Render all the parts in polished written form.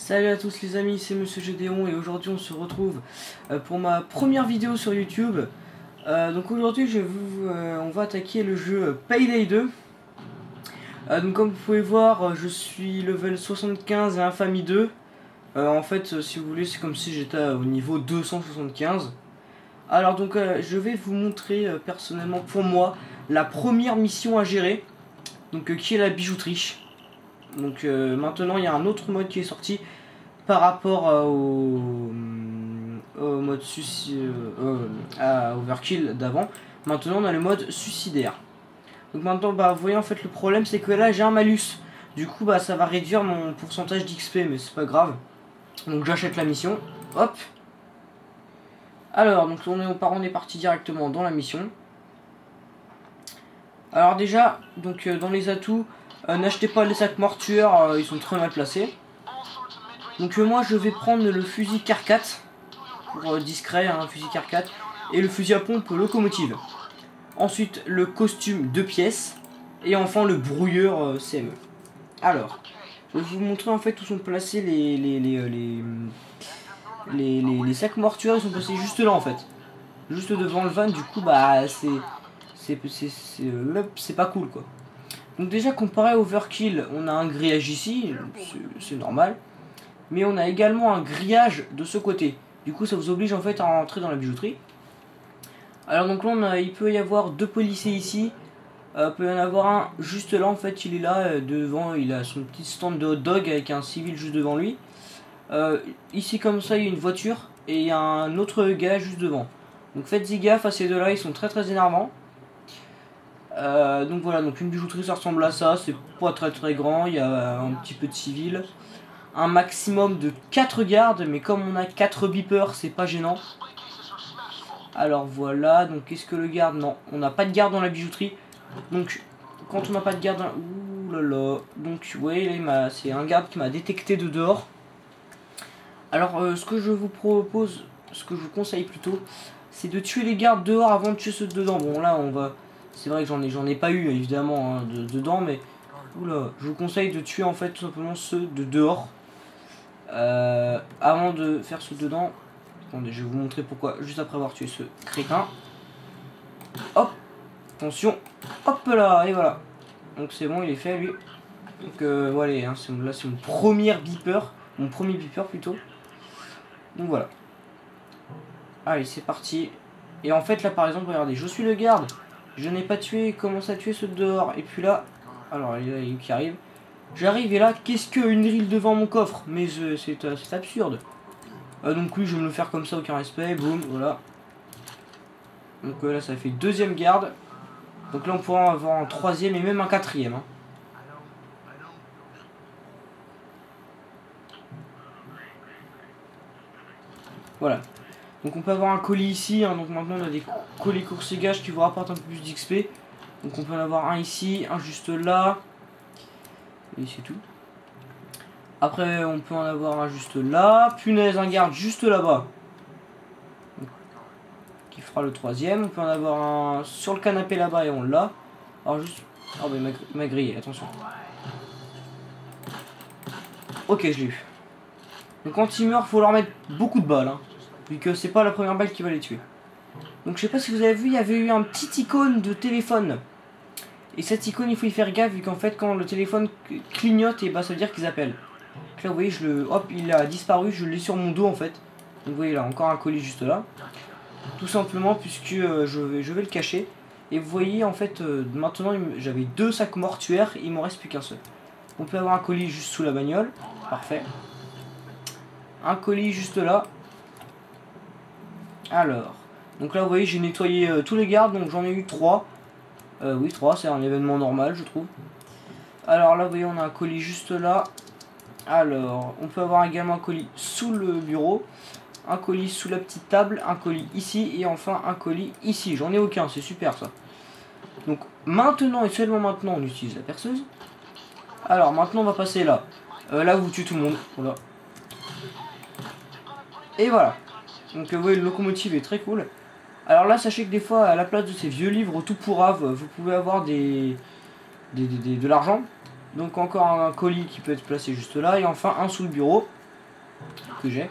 Salut à tous les amis, c'est Monsieur Gédéon et aujourd'hui on se retrouve pour ma première vidéo sur YouTube. Donc aujourd'hui on va attaquer le jeu Payday 2. Donc comme vous pouvez voir, je suis level 75 et Infamy 2. En fait, si vous voulez, c'est comme si j'étais au niveau 275. Alors donc je vais vous montrer personnellement pour moi la première mission à gérer, donc qui est la bijouterie. Donc maintenant il y a un autre mode qui est sorti par rapport au mode à Overkill d'avant. Maintenant on a le mode suicidaire. Donc maintenant vous voyez en fait le problème c'est que là j'ai un malus. Du coup ça va réduire mon pourcentage d'XP, mais c'est pas grave. Donc j'achète la mission. Hop. Alors donc on est parti directement dans la mission. Alors déjà donc dans les atouts, n'achetez pas les sacs mortuaires, ils sont très mal placés. Donc moi je vais prendre le fusil Car-4 pour discret, un fusil Car-4, et le fusil à pompe locomotive. Ensuite le costume 2 pièces et enfin le brouilleur CME. Alors je vais vous montrer en fait où sont placés les sacs mortuaires. Ils sont placés juste là en fait, juste devant le van. Du coup c'est pas cool quoi. Donc déjà comparé à Overkill, on a un grillage ici, c'est normal. Mais on a également un grillage de ce côté. Du coup ça vous oblige en fait à rentrer dans la bijouterie. Alors donc là il peut y avoir deux policiers ici. Il peut y en avoir un juste là en fait, il est là devant, il a son petit stand de hot dog avec un civil juste devant lui. Ici comme ça il y a une voiture et il y a un autre gars juste devant. Donc faites-y gaffe à ces deux là, ils sont très énervants. Donc voilà, donc une bijouterie ça ressemble à ça, c'est pas très grand, il y a un petit peu de civil. Un maximum de 4 gardes, mais comme on a 4 beepers, c'est pas gênant. Alors voilà, donc qu'est-ce que le garde? Non, on n'a pas de garde dans la bijouterie. Donc quand on n'a pas de garde dans... Ouh là là. Donc ouais, c'est un garde qui m'a détecté de dehors. Alors ce que je vous propose, ce que je vous conseille plutôt, c'est de tuer les gardes dehors avant de tuer ceux de dedans. Bon là on va... C'est vrai que j'en ai pas eu évidemment hein, dedans, mais... Oula, je vous conseille de tuer en fait tout simplement ceux de dehors. Avant de faire ceux dedans. Attendez, je vais vous montrer pourquoi juste après avoir tué ce crétin. Hop, attention, hop là, et voilà. Donc c'est bon, il est fait lui. Donc voilà, hein, là c'est mon premier beeper, plutôt. Donc voilà. Allez, c'est parti. Et en fait là par exemple, regardez, je suis le garde, je n'ai pas tué, il commence à tuer ceux de dehors. Et puis là, alors il y a une qui arrive. J'arrive et là, qu'est-ce qu'une rille devant mon coffre? Mais c'est absurde. Donc oui, je vais me le faire comme ça, aucun respect. Boum, voilà. Donc là, ça fait deuxième garde. Donc là, on pourra en avoir un troisième et même un quatrième. Hein. Voilà. Donc on peut avoir un colis ici. Hein. Donc maintenant, on a des colis courses et gages qui vous rapportent un peu plus d'XP. Donc on peut en avoir un ici, un juste là. Et c'est tout. Après on peut en avoir un juste là. Punaise, un garde juste là-bas. Qui fera le troisième. On peut en avoir un sur le canapé là-bas et on l'a. Alors juste... Oh bah il m'a grillé, attention. Ok, je l'ai eu. Donc quand ils meurent, faut leur mettre beaucoup de balles. Hein, vu que c'est pas la première balle qui va les tuer. Donc je sais pas si vous avez vu, il y avait eu un petit icône de téléphone. Et cette icône, il faut y faire gaffe, vu qu'en fait, quand le téléphone clignote, et ça veut dire qu'ils appellent. Donc là, vous voyez, hop, il a disparu, je l'ai sur mon dos, en fait. Donc vous voyez là, encore un colis juste là. Tout simplement, puisque je vais le cacher. Et vous voyez, en fait, maintenant, j'avais 2 sacs mortuaires, il m'en reste plus qu'un seul. On peut avoir un colis juste sous la bagnole. Parfait. Un colis juste là. Alors. Donc là, vous voyez, j'ai nettoyé tous les gardes, donc j'en ai eu 3. Oui, 3, c'est un événement normal, je trouve. Alors là, vous voyez, on a un colis juste là. Alors, on peut avoir également un colis sous le bureau, un colis sous la petite table, un colis ici, et enfin un colis ici. J'en ai aucun, c'est super ça. Donc, maintenant et seulement maintenant, on utilise la perceuse. Alors, maintenant, on va passer là. Là, vous tuez tout le monde. Voilà. Et voilà. Donc, vous voyez, le locomotive est très cool. Alors là, sachez que des fois, à la place de ces vieux livres tout pourraves, vous pouvez avoir de l'argent. Donc encore un colis qui peut être placé juste là. Et enfin un sous le bureau. que j'ai.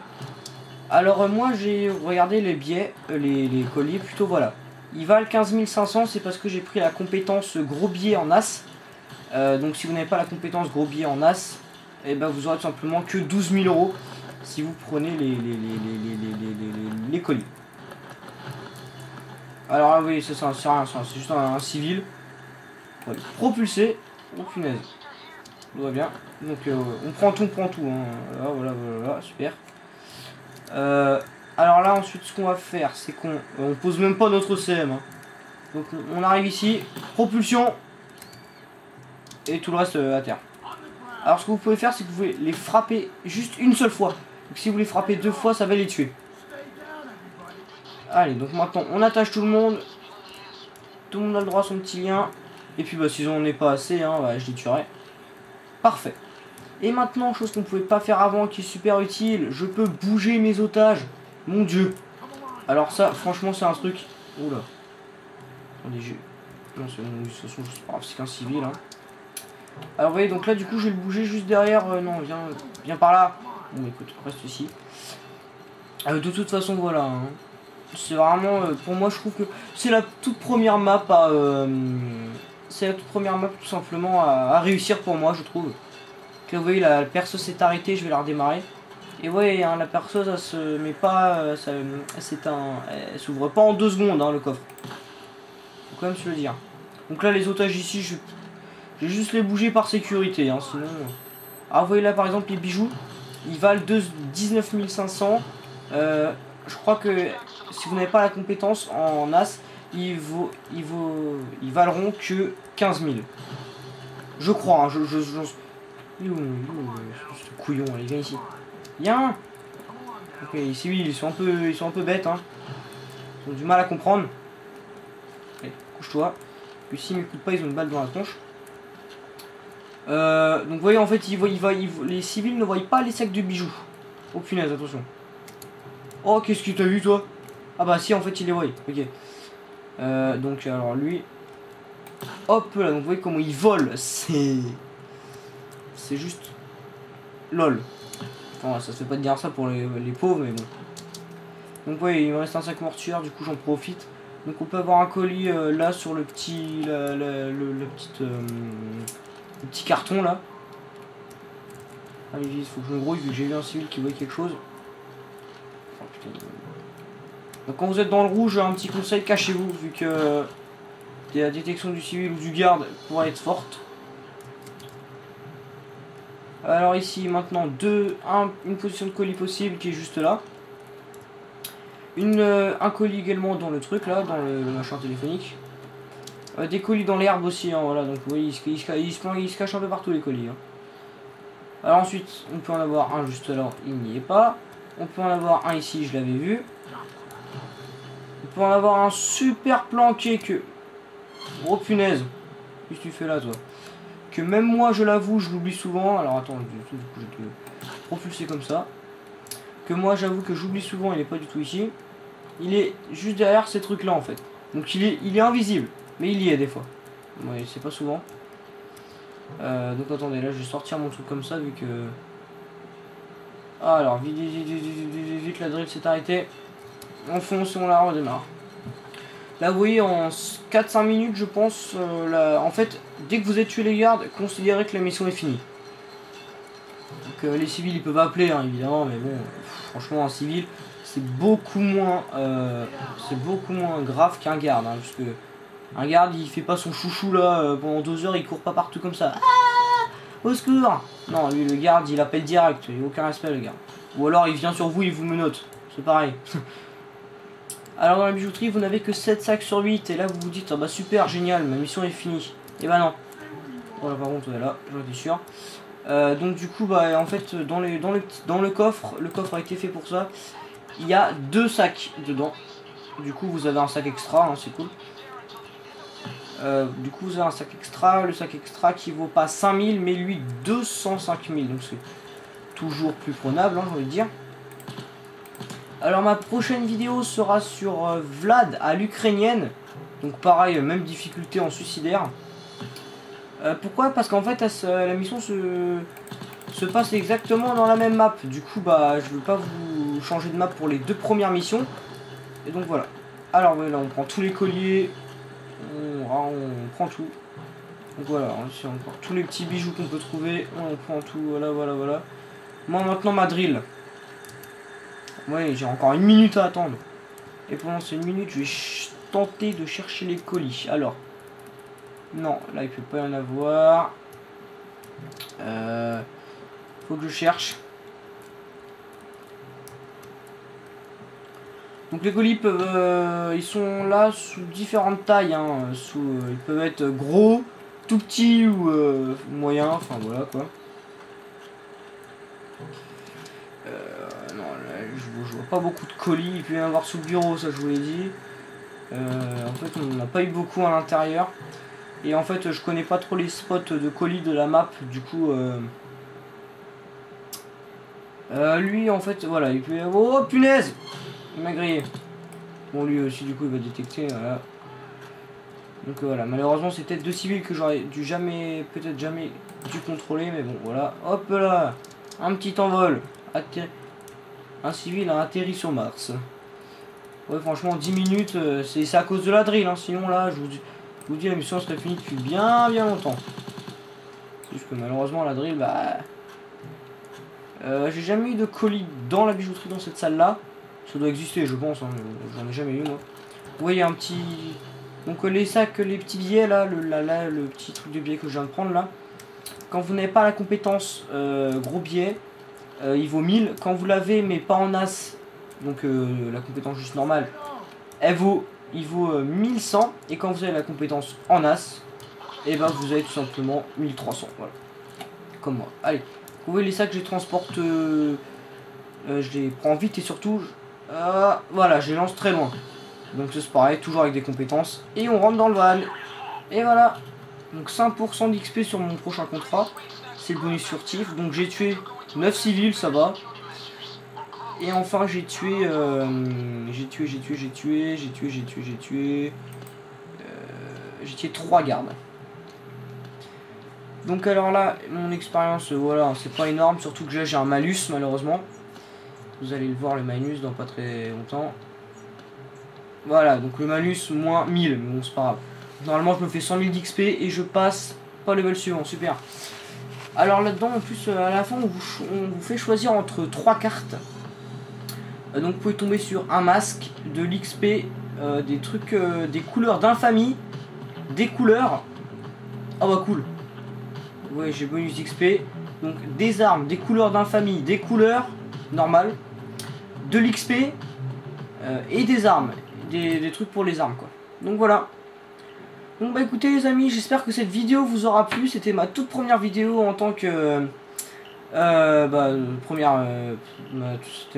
Alors moi j'ai regardé les billets, les colis plutôt, voilà. Ils valent 15 500, c'est parce que j'ai pris la compétence gros billet en as. Donc si vous n'avez pas la compétence gros billet en as, et ben vous aurez tout simplement que 12 000 € si vous prenez les colis. Alors là, oui, ça c'est rien, c'est juste un civil. Ouais, propulsé. Oh punaise. Tout va bien. Donc on prend tout, hein. Voilà, super. Alors là ensuite ce qu'on va faire, c'est qu'on pose même pas notre CM. Hein. Donc on arrive ici, propulsion. Et tout le reste à terre. Alors ce que vous pouvez faire, c'est que vous pouvez les frapper juste une seule fois. Donc si vous les frappez 2 fois, ça va les tuer. Allez, donc maintenant on attache tout le monde. Tout le monde a le droit à son petit lien. Et puis bah s'ils en ont pas assez, hein, bah, je les tuerai. Parfait. Et maintenant, chose qu'on pouvait pas faire avant, qui est super utile, je peux bouger mes otages. Mon dieu. Alors ça, franchement, c'est un truc. Oula. Attendez, non, c'est bon, de toute façon, c'est qu'un civil. Hein. Alors vous voyez, donc là du coup je vais le bouger juste derrière. Non, viens par là. Bon écoute, reste ici. De toute façon voilà. Hein. C'est vraiment, pour moi je trouve que c'est la toute première map à... c'est la toute première map tout simplement à réussir pour moi, je trouve. Que vous voyez, la perceuse s'est arrêtée, je vais la redémarrer. Et ouais, hein, la perceuse elle se met pas... elle s'ouvre pas en 2 secondes hein, le coffre. Faut quand même se le dire. Donc là les otages ici, je vais juste les bouger par sécurité, hein, sinon... Ah vous voyez là par exemple les bijoux, ils valent 19 500. Je crois que si vous n'avez pas la compétence en as, ils valeront que 15 000. Je crois, hein, ce couillon, allez viens ici. Viens. Ok, ici oui, ils sont un peu bêtes, hein. Ils ont du mal à comprendre. Allez, couche-toi. Puis s'ils m'écoutent pas, ils ont une balle dans la tronche. Donc vous voyez en fait les civils ne voient pas les sacs de bijoux. Oh punaise, attention. Oh qu'est-ce que t'as vu toi? Ah bah si en fait il les voit. Ok. Donc alors lui. Hop là, donc vous voyez comment il vole. C'est juste lol. Enfin ça se fait pas de dire ça pour les pauvres mais bon. Donc vous voyez il me reste un sac mortuaire, du coup j'en profite. Donc on peut avoir un colis là sur le petit le petit carton là. Allez vite, faut que je me grouille vu que j'ai vu un civil qui voit quelque chose. Oh, putain. Donc quand vous êtes dans le rouge, un petit conseil, cachez-vous vu que la détection du civil ou du garde pourrait être forte. Alors ici maintenant une position de colis possible qui est juste là. Un colis également dans le truc là, dans le machin téléphonique. Des colis dans l'herbe aussi, hein, voilà, donc vous voyez, il se cache un peu partout les colis. Hein. Alors ensuite, on peut en avoir un juste là, il n'y est pas. On peut en avoir un ici, je l'avais vu. On peut en avoir un super planqué que... Oh punaise. Qu'est-ce que tu fais là toi? Que même moi je l'avoue, je l'oublie souvent. Alors attends, du coup je vais te propulser comme ça. Que moi j'avoue que j'oublie souvent, il n'est pas du tout ici. Il est juste derrière ces trucs là en fait. Donc il est invisible. Mais il y est des fois. Oui, c'est pas souvent. Donc attendez, là je vais sortir mon truc comme ça vu que... Ah, alors, vite, la drill s'est arrêtée. On fonce et on la redémarre. Là vous voyez en 4-5 minutes je pense, en fait dès que vous êtes tué les gardes, considérez que la mission est finie. Donc les civils ils peuvent appeler hein, évidemment, mais bon, franchement un civil c'est beaucoup moins grave qu'un garde, hein, parce que un garde il fait pas son chouchou là pendant 2 heures, il court pas partout comme ça. Ah, au secours. Non, lui le garde il appelle direct, il n'y a aucun respect le garde. Ou alors il vient sur vous et il vous menotte, c'est pareil. Alors dans la bijouterie vous n'avez que 7 sacs sur 8 et là vous vous dites ah bah super génial ma mission est finie. Et bah non. Voilà par contre là j'en étais sûr. Donc du coup bah en fait dans le coffre a été fait pour ça. Il y a 2 sacs dedans. Du coup vous avez un sac extra hein, c'est cool. Du coup vous avez un sac extra, le sac extra qui vaut pas 5000 mais lui 205 000 donc c'est toujours plus prenable hein, j'ai envie de dire. Alors ma prochaine vidéo sera sur Vlad à l'ukrainienne. Donc pareil, même difficulté en suicidaire. Pourquoi? Parce qu'en fait la mission se passe exactement dans la même map. Du coup, bah, je veux pas vous changer de map pour les 2 premières missions. Et donc voilà. Alors là, on prend tous les colliers. On prend tout. Donc voilà, c'est encore tous les petits bijoux qu'on peut trouver. On prend tout, voilà, voilà, voilà. Moi maintenant ma drill. Ouais, j'ai encore 1 minute à attendre. Et pendant ces 1 minute, je vais tenter de chercher les colis. Alors, non, là il peut pas y en avoir. Faut que je cherche. Donc les colis peuvent, ils sont là sous différentes tailles. Hein, ils peuvent être gros, tout petits ou moyens. Enfin voilà quoi. Non, là, je vois pas beaucoup de colis. Il peut y en avoir sous le bureau, ça je vous l'ai dit. En fait, on n'a pas eu beaucoup à l'intérieur. Et en fait, je connais pas trop les spots de colis de la map. Du coup, lui, en fait, voilà, il peut. Oh punaise! Il m'a grillé. Bon, lui aussi, du coup, il va détecter. Voilà. Donc voilà, malheureusement, c'est peut-être 2 civils que j'aurais dû peut-être jamais dû contrôler. Mais bon, voilà. Hop là! Un petit envol. Un civil a atterri sur Mars. Ouais, franchement, 10 minutes, c'est à cause de la drill. Hein. Sinon, là, je vous dis, la mission serait finie depuis bien longtemps. Juste que malheureusement, la drill, bah. J'ai jamais eu de colis dans la bijouterie dans cette salle-là. Ça doit exister, je pense. Hein, j'en ai jamais eu, moi. Vous voyez, un petit. Donc, les sacs, les petits billets, là, le petit truc de billet que je viens de prendre, là. Quand vous n'avez pas la compétence gros billet, il vaut 1000. Quand vous l'avez, mais pas en as, donc la compétence juste normale, il vaut 1100. Et quand vous avez la compétence en as, et ben vous avez tout simplement 1300. Voilà. Comme moi. Allez. Vous voyez les sacs, je les transporte. Je les prends vite et surtout. Voilà, je les lance très loin. Donc c'est pareil, toujours avec des compétences. Et on rentre dans le van. Et voilà. Donc 5% d'XP sur mon prochain contrat. C'est le bonus furtif. Donc j'ai tué 9 civils, ça va. Et enfin j'ai tué 3 gardes. Donc alors là, mon expérience, voilà, c'est pas énorme, surtout que là j'ai un malus malheureusement. Vous allez le voir le malus dans pas très longtemps. Voilà, donc le malus moins 1000, mais bon c'est pas grave. Normalement je me fais 100 000 d'XP et je passe pas level suivant, super. Alors là-dedans en plus à la fin on vous fait choisir entre 3 cartes. Donc vous pouvez tomber sur un masque, de l'XP, des trucs, des couleurs d'infamie, des couleurs. Ah bah cool. Ouais, j'ai bonus d'XP. Donc des armes, des couleurs d'infamie, des couleurs normales, de l'XP et des armes, des trucs pour les armes quoi. Donc voilà. Donc bah écoutez les amis, j'espère que cette vidéo vous aura plu. C'était ma toute première vidéo en tant que c'était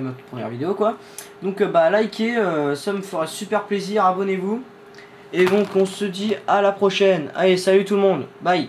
ma toute première vidéo quoi. Donc bah likez, ça me ferait super plaisir, abonnez-vous. Et donc on se dit à la prochaine. Allez, salut tout le monde, bye.